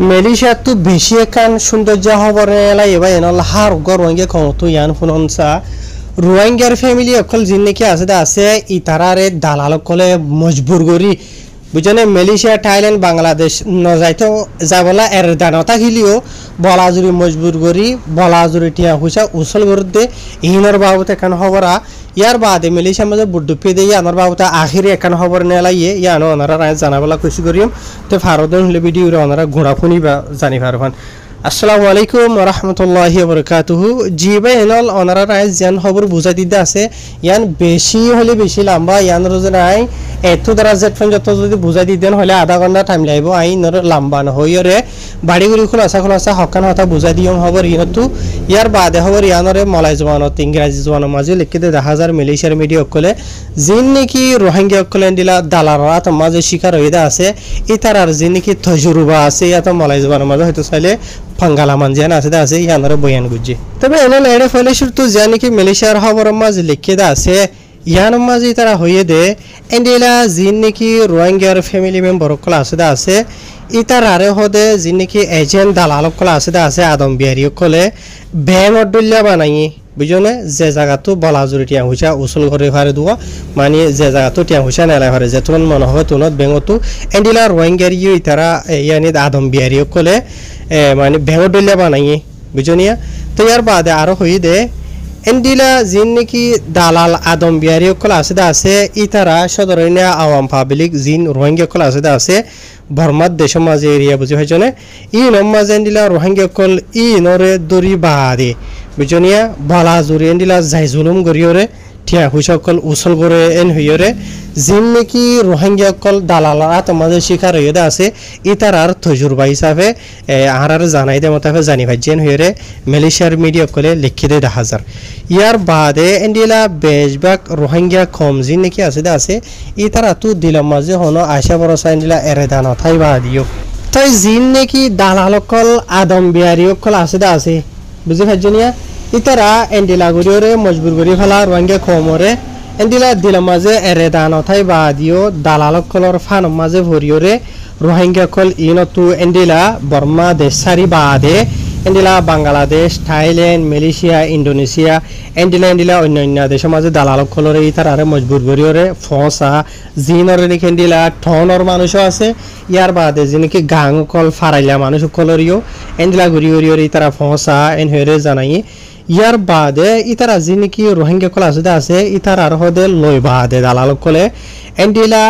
Malaysia tu beshi kan sundurja hobore la eba enol har gor wange komotu yan funonsa Rohingya family okol jinne ki asada ase itarare dalalo kole majbur gori bujane Malaysia Thailand Bangladesh no jaito jabala er danota hilio bolajuri majbur gori bolajuri tia husa usol gorde inor babute kan hobora ইয়ার বাদে মালয়েশিয়ার মধ্যে বুড্ডুপে দিয়ে আমার বাবুটা আখিরি একান খবর নেলাইয়ে ইয়ানো ওনারা রায় জানাবলা খুশি করিম তো ফারদন হলে ভিডিও ওনারা ঘোরাফুনি বা জানি পারবেন আসসালামু আলাইকুম ওয়া রাহমাতুল্লাহি ওয়া বারাকাতুহু জি ভাই এনল ওনারা রায় জান খবর বুঝাই দিতে আছে ইয়ান বেশি হলে বেশি লম্বা ইয়ান রোজ রায় এত দ্বারা জেট ফোন যত যদি বুঝাই দিতেন হলে আধা ঘন্টা টাইম লাগবে আইনর লম্বা ন হইরে বাড়ি গুলি খোলাসা হকান হতা বুঝাই দিয়ম খবর ইনতু ইয়ার বাদে খবর ইয়ানরে মলাই জবানত ইংরেজি জবানত মাঝে লিখে দে 10000 মালয়েশিয়ার মিডিয়া কলে জিন নাকি রোহিঙ্গা কলে দিলা দালারা তো মাঝে শিকার হইদা আছে ইতারার জিন নাকি তজরুবা আছে ইয়াত মলাই জবানত মাঝে হয়তো চাইলে ফাঙ্গালা মানজেন আছে ইয়ানরে বয়ান গুজি তবে এনে লেড়ে ফলে শুরু জানি কি মালয়েশিয়ার খবর মাঝে লিখে দা আছে ইয়ান মাঝে তারা হইয়ে দে এন্ডিলা জিন নাকি রোহিঙ্গার ফ্যামিলি মেম্বার কলে আছে ইতারারে হদে জিন নাকি এজেন্ট দালাল কলে আছে আদম বিহারি কলে ব্যাং অডুল্লা বানাই বুঝনে যে জায়গাতো বলাজুরি টিয়া হুইসা উসুল করে ফারে দুয়া মানে যে জায়গাতো টিয়া হুইসা নেলা ফারে যে তুন মনে হবে তুনত বেঙ্গতো এন্ডিলা রোহিঙ্গার ইতারা ইয়ানি আদম বিহারি কলে মানে ব্যাং অডুল্লা বানাই বুঝনিয়া তো ইয়ার বাদে আরো হই দে এন্ডিলা জিন নাকি দালাল আদম বিহারি কল আছে ইতারা সদরইনা আওয়াম পাবলিক জিন রোহিঙ্গা কল আছে বর্মার দেশ মাঝে এরিয়া বুঝি হয়েছনে ই নমাজ এন্ডিলা রোহিঙ্গা কল ই নরে দরি বাদে বুঝনিয়া বলা জুরি এন্ডিলা যাই জুলুম গরিয়রে ঠিয়া হুসকল উসল করে এন হইরে জিন নাকি রোহিঙ্গা কল দালালরা তোমাদের শিকার হইয়ে আছে ইতারার তজুরবা হিসাবে আহার জানাই দে মতাফে জানি ভাইজেন হইরে মালয়েশিয়ার মিডিয়া কলে লিখি দে 10000 ইয়ার বাদে এন্ডিলা বেশবাক রোহিঙ্গা কম জিন নাকি আছে ইতারা তু দিলাম মাঝে হনো আশা ভরসা এন্ডিলা এরেদান থাই বাদিও তাই জিন নাকি দালালকল আদম বিহারি কল আছে বুঝি ভাইজনিয়া ইতারা এন্ডিলা গরিয়রে মজবুর করি ফেলা রোহিঙ্গা কমরে এন্ডিলা দিলাম মাঝে এরেদান থাই বাদিও দালালক কলর ফান মাঝে ভরিয়রে রোহিঙ্গা কল ইনতু এন্ডিলা বর্মা দেশারি বাদে এন্ডিলা বাংলাদেশ থাইল্যান্ড মালয়েশিয়া ইন্দোনেশিয়া এন্ডিলা অন্যান্য দেশের মাঝে দালালক কলরে ইতারারে মজবুর করিয়রে ফসা জিনরে লিখে এন্ডিলা ঠনর মানুষও আছে ইয়ার বাদে যিনি গাং কল ফারাইলা মানুষ কলরিও এন্ডিলা গরিয়রে ইতারা ফসা এন হয়ে জানাই ইয়ার বাদে ইতারা যিনি রোহিঙ্গা কল আছে ইতারার হদে লই বাদে দালালক কলে এন্ডিলা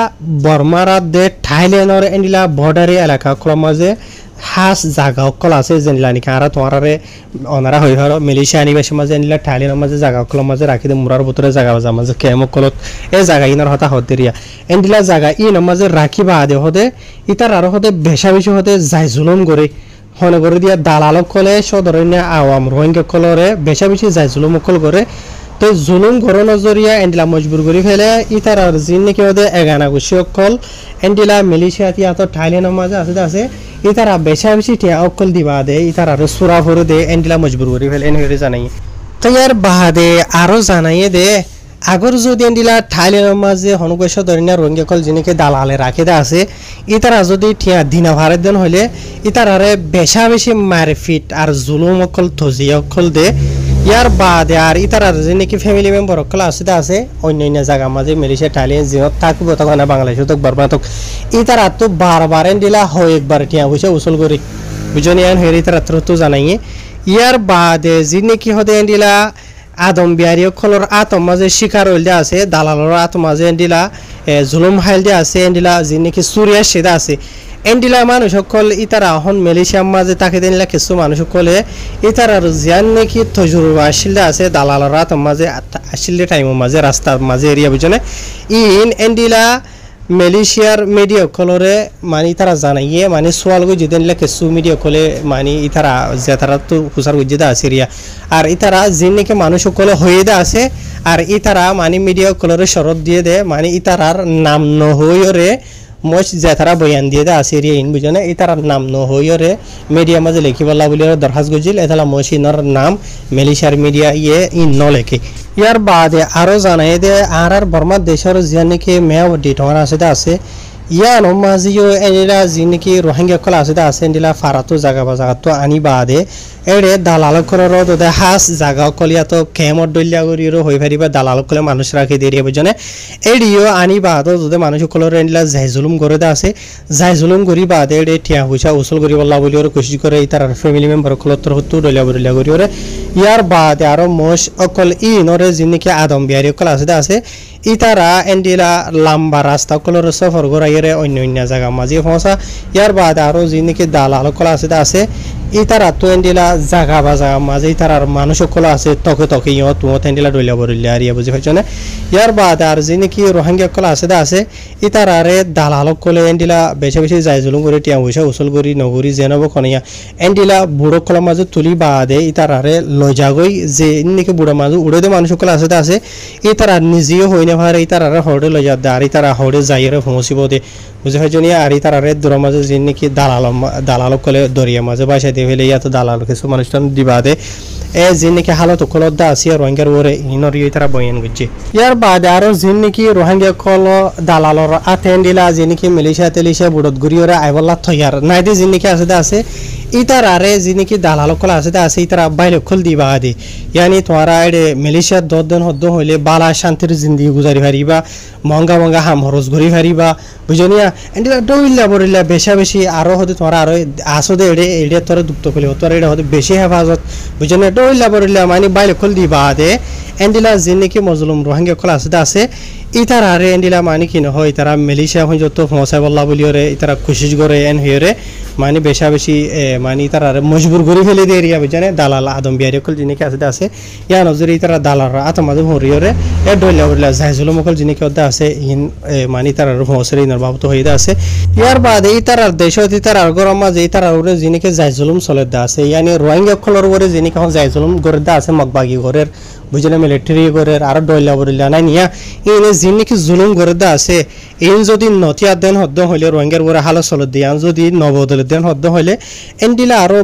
বর্মারাত দে থাইল্যান্ডর এন্ডিলা বর্ডারি এলাকা কলর মাঝে হাস জায়গা কল আছে যেনলা নাকি আর তোমারে ওনারা হই হর মালয়েশিয়া আনিবাসী মাঝে এন্ডিলা থাইল্যান্ডের মাঝে জায়গা কলর মাঝে রাখি দে মুরার ভিতরে জায়গা মাঝে কেমক কলত এই জায়গা ইনার হতা হতেরিয়া এন্ডিলা জায়গা ইন মাঝে রাখি বাদে হদে ইতার আর হদে বেশা বেশি হদে যাই জুলুম করে হনে করে দিয়া দালালক কলে সদরইনা আওয়াম রোহিঙ্গা কলরে বেশা বেশি যাই জুলুম কল করে তো জুলুম ঘর নজরিয়া এন্ডিলা মজবুর করে ফেলে ইতার আর জিন নাকি ওদের এগানা গুছি অকল এন্ডিলা মালয়েশিয়া তিয়া তো থাইল্যান্ডের মাঝে আছে ইতারা বেশা বেশি টিয়া অকল দিবা দে ইতার আর সুরা ভরে দে এন্ডিলা মজবুর করে ফেলে এন হয়ে জানাই তো ইয়ার বাদে আরো জানাইয়ে দে আগর যদি এন্ডিলা থাইল্যান্ডের মাঝে হনুকেশ ধরিনা রোহিঙ্গা কল যিনিকে দালালে রাখে দে আছে ইতারা যদি ঠিয়া দিনা ভারের দেন হইলে ইতারারে বেশা বেশি মারফিট আর জুলুম অকল থজি অকল দে ইয়ার বাদে আর ইতারার যে নাকি ফ্যামিলি মেম্বার অকল আছে অন্যান্য জায়গা মাঝে মালয়েশিয়া থাইল্যান্ড জিনত থাকবো তখন বাংলাদেশ তক বারবার তক ইতারা তো বারবার এন্ডিলা হয় একবার ঠিয়া হইছে উসল করি বুঝনি আন হয়ে ইতারা তো জানাই ইয়ার বাদে যে নাকি হদে এন্ডিলা আদম বিহারি কলর আতম মাঝে শিকার হইলে আছে দালালর আতম মাঝে এন্ডিলা জুলুম হাইল দিয়ে আছে এন্ডিলা যে নাকি সুরিয়া সেদা আছে এন্ডিলা মানুষ সকল ইতারা এখন মালয়েশিয়ার মাঝে তাকে দিনলা কিছু মানুষ সকলে ইতারার জিয়ান নাকি তজুরবা আসলে আছে দালালর আতম মাঝে আসলে টাইমের মাঝে রাস্তার মাঝে এরিয়া বুঝনে ইন এন্ডিলা মালয়েশিয়ার মিডিয়া কলরে মানে তারা জানাইয়ে মানে সোয়াল গো যেদিন কিছু মিডিয়া কলে মানে ইতারা যে তারা তো হুসার গুজিদা আছে এরিয়া আর ইতারা জিন নাকি মানুষ সকলে হয়ে দে আছে আর ইতারা মানে মিডিয়া কলরে শরৎ দিয়ে দে মানে ইতারার নাম নহইরে মোচ যে তারা বয়ান দিয়ে দে আছে এরিয়া ইন বুঝনে ইতারার নাম নহইরে মিডিয়া মাঝে লিখিবলা বলি দরখাস্ত গজিল এতলা মশিনর নাম মালয়েশিয়ার মিডিয়া ইয়ে ইন ন লেখে ইয়ার বাদে আরো জানাই দে আর বর্মা দেশের যে নাকি মেয়াবটি ঠোঁড়া আছে ইয়ানো মাজিও এনিলা জিনিকি রোহিঙ্গা কল আছে আছে এন্ডিলা ফারাতো জায়গা বা জায়গা তো আনি বাদে এড়ে দালাল কলর দে হাস জায়গা কলিয়া তো কেমর দলিয়া গরিরো হই পারিবা দালাল কলে মানুষ রাখি দেরিয়া বুঝনে এডিও আনি বাদ যদি মানুষ কলর এন্ডিলা যাই জুলুম করে দা আছে যাই জুলুম করি বাদে এড়ে টিয়া পয়সা উসুল করি বল্লা বলি ওর কোশিশ করে ইতার ফ্যামিলি মেম্বার কলর তোর হতু দলিয়া করি ওরে ইয়ার বাদে আরো মোশ অকল ই নরে জিনিকি আদম বিহারি কল আছে ইতারা এন্ডিলা লম্বা রাস্তা কলর সফর করাইরে অন্য অন্য জায়গা মাঝে পৌঁছা ইয়ার বাদে আরো জিনিকি দালাল কল আছে ইতারা তো এন্ডিলা জায়গা বা জায়গা মাঝে ইতারার মানুষ কল আছে তকে তকে ইয় তুমত এন্ডিলা ডইলা বরিলা আরিয়া বুঝি পাইছ না ইয়ার বাদে আর জিনিকি রোহিঙ্গা কল আছে ইতারারে দালাল কলে এন্ডিলা বেশি বেশি যাই জুলুম করে টিয়া পয়সা উসুল করি নগরী জেনব কনিয়া এন্ডিলা বুড়ো কল মাঝে তুলি বাদে ইতারারে লজাগই যে ইন্নিকে বুড়ো মাঝে উড়ে দে মানুষ কল আছে ইতারা নিজেও হই না ভারে ইতারারে হড়ে লজা দে আর ইতারা হড়ে যাইরে পৌঁছিব দে বুঝি পাইছ না আর ইতারারে দূর মাঝে জিনিকি দালাল কলে দরিয়া মাঝে বাসা দিয়ে ফেলে ইয়াতো দালাল কিছু মানুষ দিবা দে এ জিনিকি হালত কলত দা আসিয়া রোহিঙ্গার ওরে ইনরিও তারা বয়ান করছে ইয়ার বাদে আরো জিনিকি রোহিঙ্গা কল দালালর আতেন্ডিলা জিনিকি মালয়েশিয়া তেলিশিয়া বুড়ত গুরিওরে আইবল্লা থয়ার নাইদে জিনিকি আছে ইতারারে জিনিকি দালাল কল আছে ইতারা বাইরে খুল দিবা আদি ইয়ানি তোমারা এডে মালয়েশিয়া 10 দিন হদ্দ হইলে বালা শান্তির জিন্দেগি গুজারি পারিবা মহঙ্গা হাম খরচ করি পারিবা বুঝনিয়া এন্ডিলা ডইলা বরিলা বেশি আরো হতে তোমারা আরো আসদে এডে তোরে দুপ্ত কইলে তোর এডে হতে বেশি হেফাজত বুঝনিয়া ডইলা বরিলা মানে বাইরে খুল দিবা আদে এন্ডিলা জিনিকি মজলুম রোহিঙ্গা কল আছে ইতারারে এন্ডিলা মানে কি নহয় ইতারা মালয়েশিয়া হই যত পৌঁছাই বল্লা বলিওরে ইতারা কোশিশ করে এন হইরে মানে বেশি মানে ইতারারে মজবুর করে ফেলে দিয়ে এরিয়া বুঝনে দালাল আদম বিহারি কল জিনিকি আছে ইয়া নজরে ইতারা দালাল আতমাজে হরিওরে এ ডইলা বরিলা জাইজুলুম কল জিনিকি আছে ইন মানে ইতারার পৌঁছরে ইনার বাবত হইদা আছে ইয়ার বাদে ইতারার দেশত ইতারার গরম মাঝে ইতারার ওরে জিনিকি জাইজুলুম চলে দা আছে ইয়ানি রোহিঙ্গা কলর ওরে জিনিকি জাইজুলুম করে দা আছে মগবাগি ঘরের বুঝলে মিলিটারি ঘরের আর ডইলা বরিলা নাই নিয়া ইনে জিনিকি জুলুম করে দা আছে ইন যদি নতিয়া দেন হদ্দ হইলে রোহিঙ্গার ওরে হাল চলে দিয়ান যদি নবদল দেন হদ্দ হইলে এন্ডিলা আরো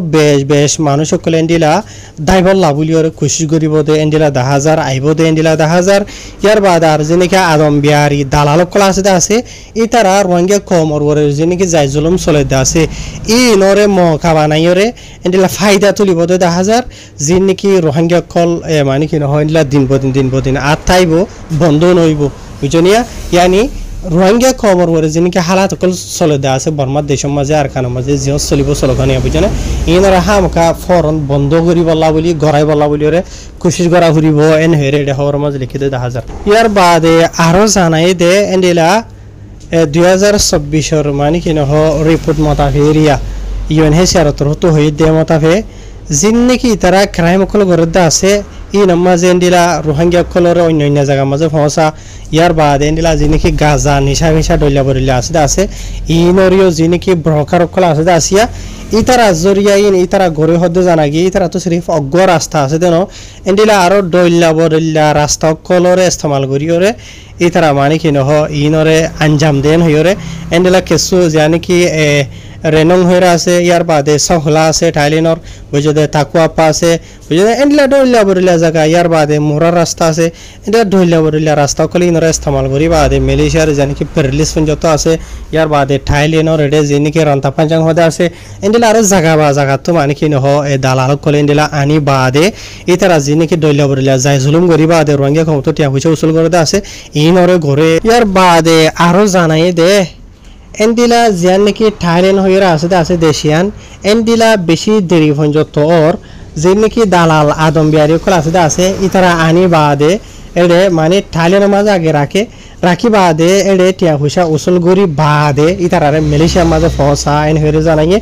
বেশ মানুষ সকলে এন্ডিলা দাইবল লাবুলি ওরে কোশিশ করিব দে এন্ডিলা 10,000 আইব দে এন্ডিলা 10,000 ইয়ার বাদ আর জিনিকি আদম বিহারি দালাল কল আছে ইতারা রোহিঙ্গা কমর ওরে জিনিকি যাই জুলুম চলে দা আছে ই নরে ম খাবা নাই ওরে এন্ডিলা ফায়দা তুলিব দে 10,000 জিনিকি রোহিঙ্গা কল মানে কি হইলা দিন বদিন আর থাইব বন্ধ নইব বুঝনিয়া ইয়ানি রোহিঙ্গা খবর ওরে জিনিকি হালাত কল চলে দা আছে বর্মার দেশের মাঝে আর কানো মাঝে জিও চলিব চলখানিয়া বুঝনে ইনারা হামকা ফরন বন্ধ করি বলা বলি গড়াই বলা বলি ওরে কোশিশ করা ঘুরিব এন হেরে এটা খবর মাঝে লিখে দে 10,000 ইয়ার বাদে আরো জানাই দে এন্ডিলা 2024 মানে কি নহ রিপোর্ট মোতাবেক এরিয়া ইউএনএইচসিআর তো হই দে মোতাবেক জিনিকি তারা ক্রাইম কল গরদা আছে ই নামাজে এন্ডিলা রোহিঙ্গা কলর অন্য জায়গা মাঝে পৌঁছা ইয়ার বাদ এন্ডিলা জিনিকি গাজা নিশা ডইলা বরিলা আছে ই নরিও জিনিকি ব্রকার কল আছে আসিয়া ইতারা জরিয়া ইতারা গরে হদ্দে জানা গিয়ে ইতারা তো সিরিফ অজ্ঞ রাস্তা আছে দেন এন্ডিলা আরো ডইলা বরিলা রাস্তা কলরে ইস্তেমাল করিওরে ইতারা মানে কি নহ ইনরে আঞ্জাম দেন হইরে এন্ডিলা কেসু জানি কি রেনং হইরা আছে ইয়ার বাদে সহলা আছে থাইল্যান্ডর বুঝে তাকুয়াপা আছে বুঝে এন্ডিলা ডইলা বরিলা জায়গা ইয়ার বাদে মোরা রাস্তা আছে এটা ডইলা বরিলা রাস্তা কলি ইনরে ইস্তেমাল করি বাদে মালয়েশিয়ার জানি কি পেরলিস যত আছে ইয়ার বাদে থাইল্যান্ডর এডে জানি কি রান্তা পাঞ্জাং হদে আছে এন্ডিলা আর জায়গা তো মানে কি নহ এ দালাল কলে এন্ডিলা আনি বাদে ইতারা জানি কি ডইলা বরিলা যাই জুলুম করি বাদে রোহিঙ্গা ক্ষমতা টিয়া পয়সা উসুল করে আছে ইনরে ঘরে ইয়ার বাদে আরো জানাই দে এন্ডিলা জিয়ান নাকি থাইল্যান্ড হইরা আছে দেশিয়ান এন্ডিলা বেশি দেরি পর্যন্ত ওর যে নাকি দালাল আদম বিহারি কল আছে ইতারা আনি বাদে এডে মানে থাইল্যান্ড মাঝে আগে রাখি বাদে এডে টিয়া পয়সা উসুল করি বাদে ইতারারে মালয়েশিয়ার মাঝে পৌঁছা এন হইরে জানাইয়ে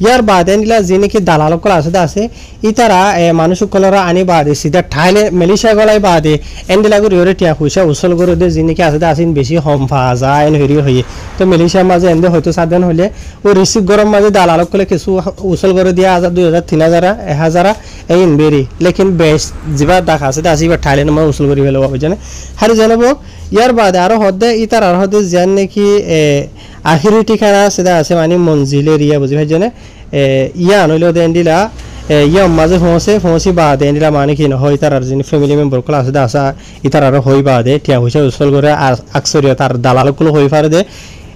ইয়ার বাদে এন্ডিলা যে নাকি দালাল কল আছে ইতারা মানুষ কলরা আনি বাদে সিধা থাইল্যান্ড মালয়েশিয়া গলাই বাদে এন্ডিলা করি ওরে টিয়া পয়সা উসুল করে দে যে নাকি আছে বেশি হম ফাজা এন হইরে হইয়ে তো মালয়েশিয়ার মাঝে এন্দে হয়তো সাধারণ হইলে ও রিসিভ গরম মাঝে দালাল কলে কিছু উসুল করে দিয়া 1,000 2,000 3,000 1000 এই বেরি লেকিন বেশ জিবা দেখা আছে আসিবা থাইল্যান্ড মাঝে উসুল করি ফেলব বুঝনে হারি জানাবো ইয়ার বাদে আরো হদে ইতার আর হদে জান নাকি আখিরি ঠিকানা সেটা আছে মানে মঞ্জিল এরিয়া বুঝি ভাই জানে ইয়া নইলো দেন্ডিলা ইয়া মাঝে ফোঁসি বাদে এন্ডিলা মানে কি নহয় ইতার আর যিনি ফ্যামিলি মেম্বার কল আছে আসা ইতার আর হই বাদে টিয়া পয়সা উসুল করে আর আকসরিয়া তার দালাল কল হই পারে দে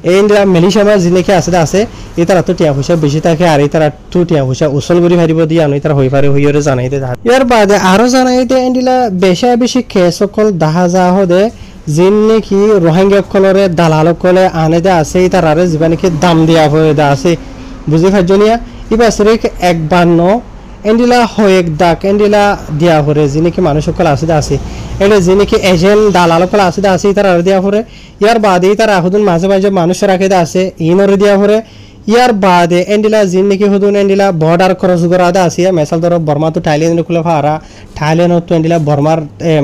এই ইন্ডিয়া মেলিশিয়া মাছ যেনেকে আছে এই তারা তো টিয়া পয়সা বেশি থাকে আর এই তারা তো টিয়া পয়সা উসল করে ফারিব দিয়ে আনো তারা হই পারে হইরে জানাইতে ইয়ার বাদে আরো জানাইতে ইন্ডিলা বেশি কেস সকল দেখা যা হদে জিন নাকি রোহিঙ্গা কলরে দালাল কলে আনে দে আছে এই তারারে জীবা নাকি দাম দিয়া হয়ে দা আছে বুঝি ফাজনিয়া ইবাসরে 51 এন্ডিলা হয়েক দাক এন্ডিলা দিয়া হরে যিনি মানুষ সকল আছে এটা যিনি এজেন্ট দালাল সকল আছে তারা দিয়া হরে ইয়ার বাদে তারা হুদুন মাঝে মানুষ রাখে আছে ইনরে দিয়া হরে ইয়ার বাদে এন্ডিলা যিনি হুদুন এন্ডিলা বর্ডার ক্রস করা আছে মেসাল ধরো বর্মা তো থাইল্যান্ড কুলে ফারা থাইল্যান্ড তো এন্ডিলা বর্মার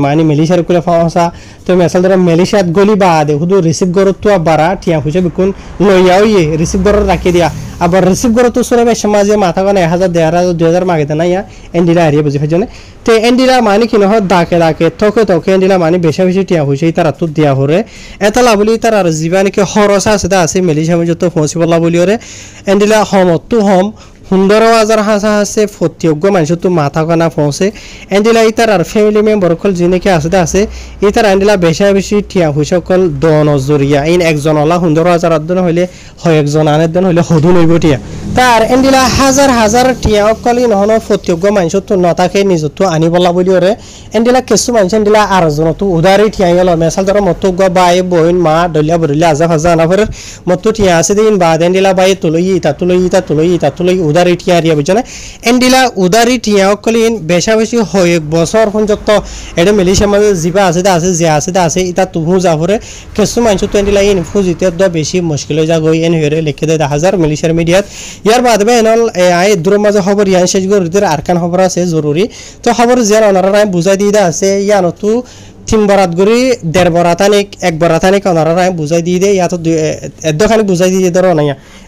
মানে মালয়েশিয়ার কুলে ফাওসা তো মেসাল ধরো মালয়েশিয়াত গলি বাদে হুদু রিসিভ করত তো বারা টিয়া পয়সা বিকুন লইয়াও রিসিভ করে রাখি দিয়া আবার রিসিভ করো তো শুনে সমাজে মাথা গানে 1000 1500 2000 মাগে না ইয়া এন্ডিলা আরিয়া বুঝি ফেজনে তে এন্ডিলা মানে কি নহ দাকে থকে এন্ডিলা মানে বেশি টিয়া হইছে তারা তো দিয়া হরে এতলা বলি তারা জীবনে কি খরচ আছে মালয়েশিয়া মধ্যে তো পৌঁছিবলা বলি ওরে এন্ডিলা হম 15,000 হাসা আছে ফতিয়োগ্য মানুষ তো মাথা কানা পৌঁছে এন্ডিলা ইতার আর ফ্যামিলি মেম্বার কল যিনিকে আছে ইতার এন্ডিলা বেশি টিয়া হইছে কল দন জরিয়া ইন একজন আলা 15,000 আদন হইলে হয় একজন আনের দিন হইলে হদু নইব টিয়া তার এন্ডিলা হাজার টিয়া কল নহন ফতিয়োগ্য মানুষ তো নতাকে নিজত আনি বলা বলি ওরে এন্ডিলা কিছু মানুষ এন্ডিলা আর জন তো উদারি টিয়া গেল মেসাল ধর মতো গ বাই বইন মা দলিয়া বরিলা আজা ফাজা না ফের মতো টিয়া আছে দিন বাদ এন্ডিলা বাই তুলই উদারি টিয়া রিয়া বুঝনে এন্ডিলা উদারি টিয়া কলিন বেশি হয় বছর পর্যন্ত এটা মালয়েশিয়া মাঝে জিবা আছে ইতা তুহু যাভরে কিছু মানুষ তো এন্ডিলা ইন ফুজিতে দ বেশি মুশকিল হয়ে যাগো এন হরে লিখে দেয় 1000 মালয়েশিয়ার মিডিয়াত ইয়ার বাদে এনল আই দূর মাঝে খবর ইয়ান শেষ গরিদের আরকান খবর আছে জরুরি তো খবর যে ওনারা বুঝাই দিয়ে আছে ইয়ানো তো 3 বরাত গরি 1.5 বরাতানিক 1 বরাতানিক ওনারা বুঝাই দিয়ে দেয় ইয়া তো এদখানি বুঝাই দিয়ে ধরো না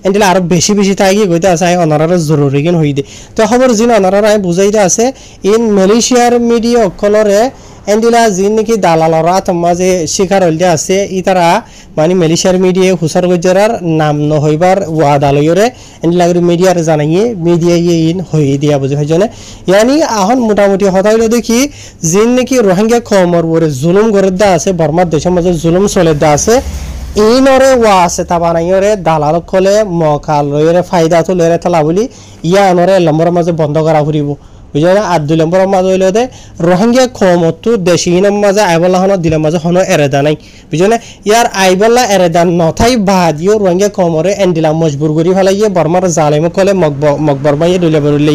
এন্ডিলা আরো বেশি থাকি গইতে আছে ওনারা জরুরি কিন হই দে তো খবর জিন ওনারা বুঝাই দিয়ে আছে ইন মালয়েশিয়ার মিডিয়া কলরে এন্ডিলা জিন নাকি দালালরা মাঝে শিকার হইতে আছে ইতারা মানে মালয়েশিয়ার মিডিয়া হুসার গজরার নাম ন হইবার ওয়াদা লইরে এন্ডিলা মিডিয়ার জানাইয়ে মিডিয়া ইন হই দিয়া বুঝি হইজনে ইয়ানি আহন মোটামুটি কথা হইলো দেখি জিন নাকি রোহিঙ্গা কমর ওরে জুলুম করে দা আছে বর্মার দেশের মাঝে জুলুম চলে দা আছে ইনরে ওয়া আছে তাবানাইরে দালাল কলে মকা লইরে ফায়দা তো লইরে তালা বলি ইয়া নরে লম্বর মাঝে বন্ধ করা ফুরিব বুঝানা আর 2 নম্বর মাঝে হইলো দে রোহিঙ্গা কমতো দেশিনম মাঝে আইবলা হন দিলে মাঝে হন এরেদা নাই বুঝানা ইয়ার আইবলা এরেদা নথাই বাদিও রোহিঙ্গা কমরে এন্ডিলা মজবুর করি ফেলাইয়ে বর্মার জালেম কলে মকবর বাইয়ে দলিয়া বরিলে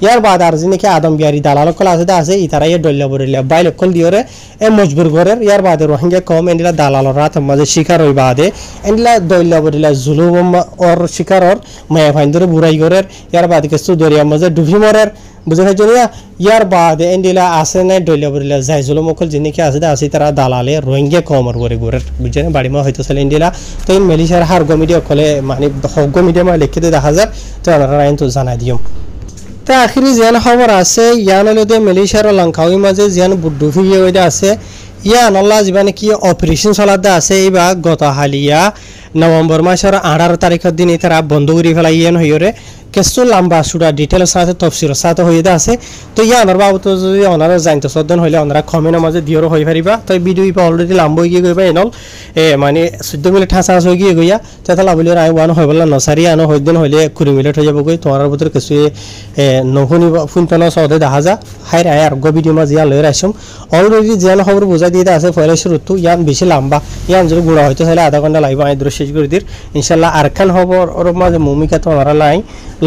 ইয়ার বাদ আর যিনি আদম বিহারি দালাল কল আছে ইতারাই দলিয়া বরিলে বাইল কল দিওরে এ মজবুর করে ইয়ার বাদে রোহিঙ্গা কম এন্ডিলা দালালর রাত মাঝে শিকার হই বাদে এন্ডিলা দলিয়া বরিলে জুলুম ওর শিকারর মায়া ফাইন্দরে বুড়াই করে ইয়ার বাদে কিছু দরিয়া মাঝে ডুবি মরের বুঝে ফেজনিয়া ইয়ার বাদে এন্ডিলা আছে না দলিয়া বরিলে যাই জুলুম কল যিনি আছে তারা দালালে রোহিঙ্গা কমর করে গোরের বুঝছেন বাড়ি মা হয়তো চলে ইন্ডিয়া তো ইন মালয়েশিয়ার হার গমিডিয়া কলে মানে হগ গমিডিয়া মা লিখে দে 1000 তো আপনারা আইন তো জানাই দিও তা আখরি যেন খবর আছে ইয়ান হলে মালয়েশিয়ার লঙ্কাউই মাঝে যেন বুড্ডু ফিরিয়ে ওইটা আছে ইয়ান আল্লাহ জীবনে কি অপারেশন চলাতে আছে এইবার গত হালিয়া নভেম্বর মাসের 18 তারিখের দিন তারা বন্ধ করে ফেলাই ইয়ান হইরে কিছু লম্বা সুরা ডিটেলস সাথে তফসির সাথে হয়ে আছে তো ইয়ানোর বাবু তো যদি ওনারা জানতে সদন হইলে ওনারা কমেন্টের মাঝে দিওর হয়ে পারিবা তো ভিডিও অলরেডি লম্বা হয়ে গিয়ে এনল মানে 14 মিনিট ঠাঁচা হয়ে গিয়ে গইয়া তেতলা বলি আই ওয়ান হয়ে বললাম নসারি আনো হয়ে দিন হইলে 20 মিনিট হয়ে যাবো গই তোমার ভিতরে কিছু নহুনি ফুনতন সদে দেখা যা হাই রায় আর গো ভিডিও মাঝে লয়ে রাখছম অলরেডি যেন খবর বুঝাই দিয়ে আছে ফলে শুরু তো ইয়ান বেশি লম্বা ইয়ান যদি গুড়া হয়তো তাহলে আধা ঘন্টা লাগবে আমি দূর শেষ করে দির ইনশাল্লাহ আরকান খবর ওর মাঝে ভূমিকা তো ওনারা লাই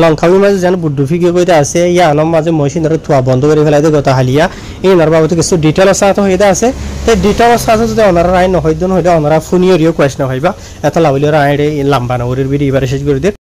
লঙ্কাউই মাঝে যেন বুড্ডু ফিকে কইতে আছে ইয়ানোর মাঝে মহিষিন ধরে থোয়া বন্ধ করে ফেলাই দিয়ে গত হালিয়া এই ওনার বাবু কিছু ডিটেলস সাথে হয়ে আছে তো ডিটেলস সাথে যদি ওনারা রায় নহয়দিন হইলে ওনারা ফোনিও কোয়েশন হইবা এত লাভলিওর আইডে লম্বা নগরের ভিডিও এবারে শেষ করে দির